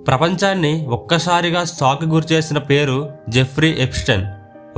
ప్రపంచాన్ని ఒక్కసారిగా షాక్ గురిచేసిన పేరు జెఫ్రీ ఎప్స్టైన్.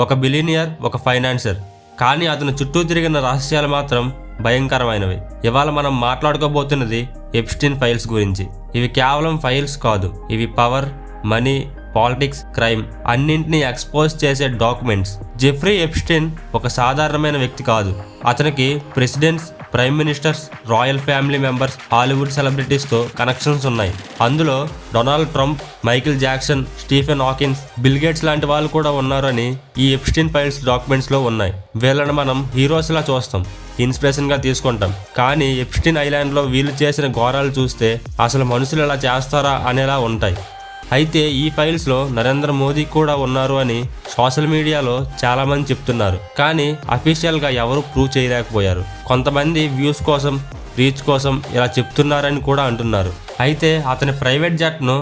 ఒక బిలియనియర్, ఒక ఫైనాన్సర్. కానీ అతని చుట్టూ తిరిగిన రహస్యాలు మాత్రం భయంకరమైనవి. ఇవాళ మనం మాట్లాడుకోబోతున్నది ఎప్స్టైన్ ఫైల్స్ గురించి. ఇవి కేవలం ఫైల్స్ కాదు, ఇవి పవర్, మనీ, పాలిటిక్స్, క్రైమ్ అన్నింటినీ ఎక్స్పోజ్ చేసే డాక్యుమెంట్స్. జెఫ్రీ ఎప్స్టైన్ ఒక సాధారణమైన వ్యక్తి కాదు. అతనికి presidents, prime ministers, royal family members, Hollywood సెలబ్రిటీస్తో కనెక్షన్స్ ఉన్నాయి. అందులో Donald Trump, Michael Jackson, Stephen Hawkins, Bill Gates లాంటి వాళ్ళు కూడా ఉన్నారు అని ఈ ఎప్స్టైన్ ఫైల్స్ డాక్యుమెంట్స్లో ఉన్నాయి. వీళ్ళని మనం హీరోస్లా చూస్తాం, ఇన్స్పిరేషన్గా తీసుకుంటాం. కానీ ఎప్స్టైన్ ఐలాండ్లో వీళ్ళు చేసిన ఘోరాలు చూస్తే అసలు మనుషులు ఇలా చేస్తారా అనేలా ఉంటాయి. అయితే ఈ ఫైల్స్లో నరేంద్ర మోదీ కూడా ఉన్నారు అని సోషల్ మీడియాలో చాలామంది చెప్తున్నారు. కానీ అఫీషియల్గా ఎవరు ప్రూవ్ చేయలేకపోయారు. కొంతమంది వ్యూస్ కోసం, రీచ్ కోసం ఇలా చెప్తున్నారని కూడా అంటున్నారు. అయితే అతని ప్రైవేట్ జట్ను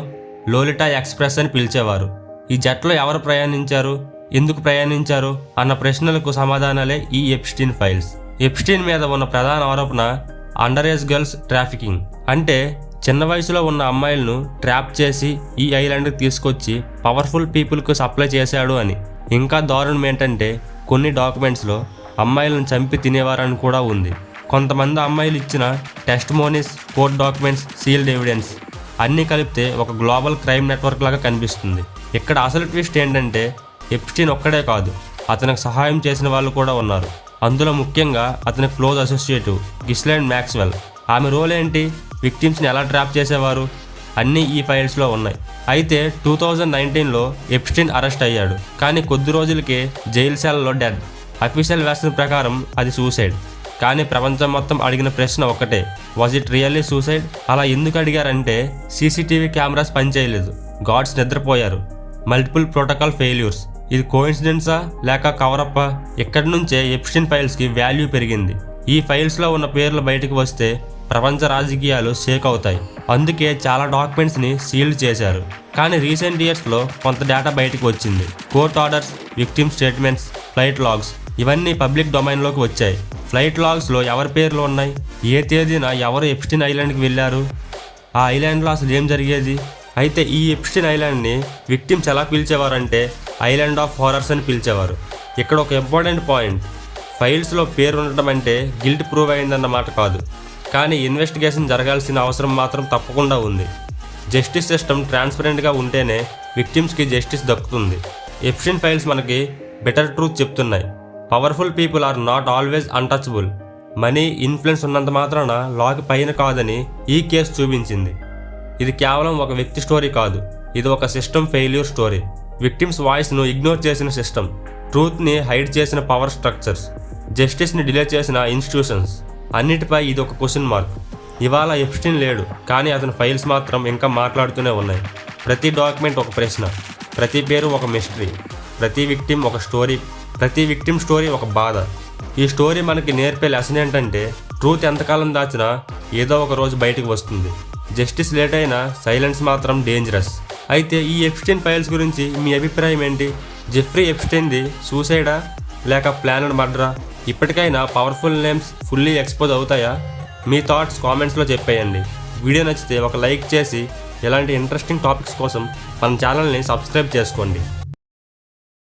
లోలిటా ఎక్స్ప్రెస్ అని పిలిచేవారు. ఈ జట్లో ఎవరు ప్రయాణించారు, ఎందుకు ప్రయాణించారు అన్న ప్రశ్నలకు సమాధానాలే ఈ ఎప్స్టైన్ ఫైల్స్. ఎప్స్టైన్ మీద ఉన్న ప్రధాన ఆరోపణ అండర్ ఏజ్ గర్ల్స్ ట్రాఫికింగ్. అంటే చిన్న వయసులో ఉన్న అమ్మాయిలను ట్రాప్ చేసి ఈ ఐలాండ్కి తీసుకొచ్చి పవర్ఫుల్ పీపుల్కు సప్లై చేశాడు అని. ఇంకా దారుణం ఏంటంటే కొన్ని డాక్యుమెంట్స్లో అమ్మాయిలను చంపి తినేవారని కూడా ఉంది. కొంతమంది అమ్మాయిలు ఇచ్చిన testimonies, court documents, sealed evidence అన్నీ కలిపితే ఒక గ్లోబల్ క్రైమ్ నెట్వర్క్ లాగా కనిపిస్తుంది. ఇక్కడ అసలు ట్విస్ట్ ఏంటంటే ఎప్స్టైన్ ఒక్కడే కాదు, అతనికి సహాయం చేసిన వాళ్ళు కూడా ఉన్నారు. అందులో ముఖ్యంగా అతని క్లోజ్ అసోసియేటివ్ గిస్లైన్ మ్యాక్స్వెల్. ఆమె రోల్ ఏంటి, విక్టిమ్స్ని ఎలా ట్రాప్ చేసేవారు అన్నీ ఈ ఫైల్స్లో ఉన్నాయి. అయితే 2019లో ఎప్స్టైన్ అరెస్ట్ అయ్యాడు. కానీ కొద్ది రోజులకే జైలు సెల్లో డెడ్. అఫీషియల్ వెర్షన్ ప్రకారం అది సూసైడ్. కానీ ప్రపంచం మొత్తం అడిగిన ప్రశ్న ఒకటే, వాజ్ ఇట్ రియల్లీ సూసైడ్? అలా ఎందుకు అడిగారంటే సీసీటీవీ కెమెరాస్ పనిచేయలేదు, గార్డ్స్ నిద్రపోయారు, మల్టిపుల్ ప్రోటోకాల్ ఫెయిల్యూర్స్. ఇది కోఇన్సిడెన్సా లేక కవరప్పా? ఇక్కడి నుంచే ఎప్స్టైన్ ఫైల్స్కి వాల్యూ పెరిగింది. ఈ ఫైల్స్లో ఉన్న పేర్లు బయటకు వస్తే ప్రపంచ రాజకీయాలు షేక్ అవుతాయి. అందుకే చాలా డాక్యుమెంట్స్ని సీల్డ్ చేశారు. కానీ రీసెంట్ ఇయర్స్లో కొంత డేటా బయటకు వచ్చింది. Court orders, victim statements, flight logs ఇవన్నీ పబ్లిక్ డొమైన్లోకి వచ్చాయి. ఫ్లైట్ లాగ్స్లో ఎవరి పేర్లు ఉన్నాయి, ఏ తేదీన ఎవరు ఎప్స్టైన్ ఐలాండ్కి వెళ్ళారు, ఆ ఐలాండ్లో అసలు ఏం జరిగేది. అయితే ఈ ఎప్స్టైన్ ఐలాండ్ని విక్టిమ్స్ ఎలా పిలిచేవారంటే ఐలాండ్ ఆఫ్ హారర్స్ అని పిలిచేవారు. ఇక్కడ ఒక ఇంపార్టెంట్ పాయింట్, ఫైల్స్లో పేరు ఉండటం అంటే గిల్ట్ ప్రూవ్ అయిందన్నమాట కాదు. కానీ ఇన్వెస్టిగేషన్ జరగాల్సిన అవసరం మాత్రం తప్పకుండా ఉంది. జస్టిస్ సిస్టమ్ ట్రాన్స్పరెంట్గా ఉంటేనే విక్టిమ్స్కి జస్టిస్ దక్కుతుంది. ఎప్స్టైన్ ఫైల్స్ మనకి బెటర్ ట్రూత్ చెప్తున్నాయి. Powerful people are not always untouchable. Money, influence ఉన్నంత మాత్రాన లాకి పైన కాదని ఈ కేసు చూపించింది. ఇది కేవలం ఒక వ్యక్తి స్టోరీ కాదు, ఇది ఒక సిస్టమ్ ఫెయిల్యూర్ స్టోరీ. విక్టిమ్స్ వాయిస్ను ఇగ్నోర్ చేసిన సిస్టమ్, ట్రూత్ని హైడ్ చేసిన పవర్ స్ట్రక్చర్స్, జస్టిస్ని డిలే చేసిన ఇన్స్టిట్యూషన్స్, అన్నిటిపై ఇది ఒక క్వశ్చన్ మార్క్. ఇవాళ ఎప్స్టైన్ లేడు, కానీ అతని ఫైల్స్ మాత్రం ఇంకా మాట్లాడుతూనే ఉన్నాయి. ప్రతి డాక్యుమెంట్ ఒక ప్రశ్న, ప్రతి పేరు ఒక మిస్టరీ, ప్రతి విక్టిమ్ ఒక స్టోరీ, ప్రతి విక్టిమ్ స్టోరీ ఒక బాధ. ఈ స్టోరీ మనకి నేర్పే లెసన్ ఏంటంటే ట్రూత్ ఎంతకాలం దాచినా ఏదో ఒక రోజు బయటకు వస్తుంది. జస్టిస్ లేట్ అయినా సైలెన్స్ మాత్రం డేంజరస్. అయితే ఈ ఎప్స్టైన్ ఫైల్స్ గురించి మీ అభిప్రాయం ఏంటి? జెఫ్రీ ఎప్స్టైన్ది సూసైడా లేక ప్లానెడ్ మర్డరా? ఇప్పటికైనా పవర్ఫుల్ నేమ్స్ ఫుల్లీ ఎక్స్పోజ్ అవుతాయా? మీ థాట్స్ కామెంట్స్లో చెప్పేయండి. వీడియో నచ్చితే ఒక లైక్ చేసి ఇలాంటి ఇంట్రెస్టింగ్ టాపిక్స్ కోసం మన ఛానల్ని సబ్స్క్రైబ్ చేసుకోండి.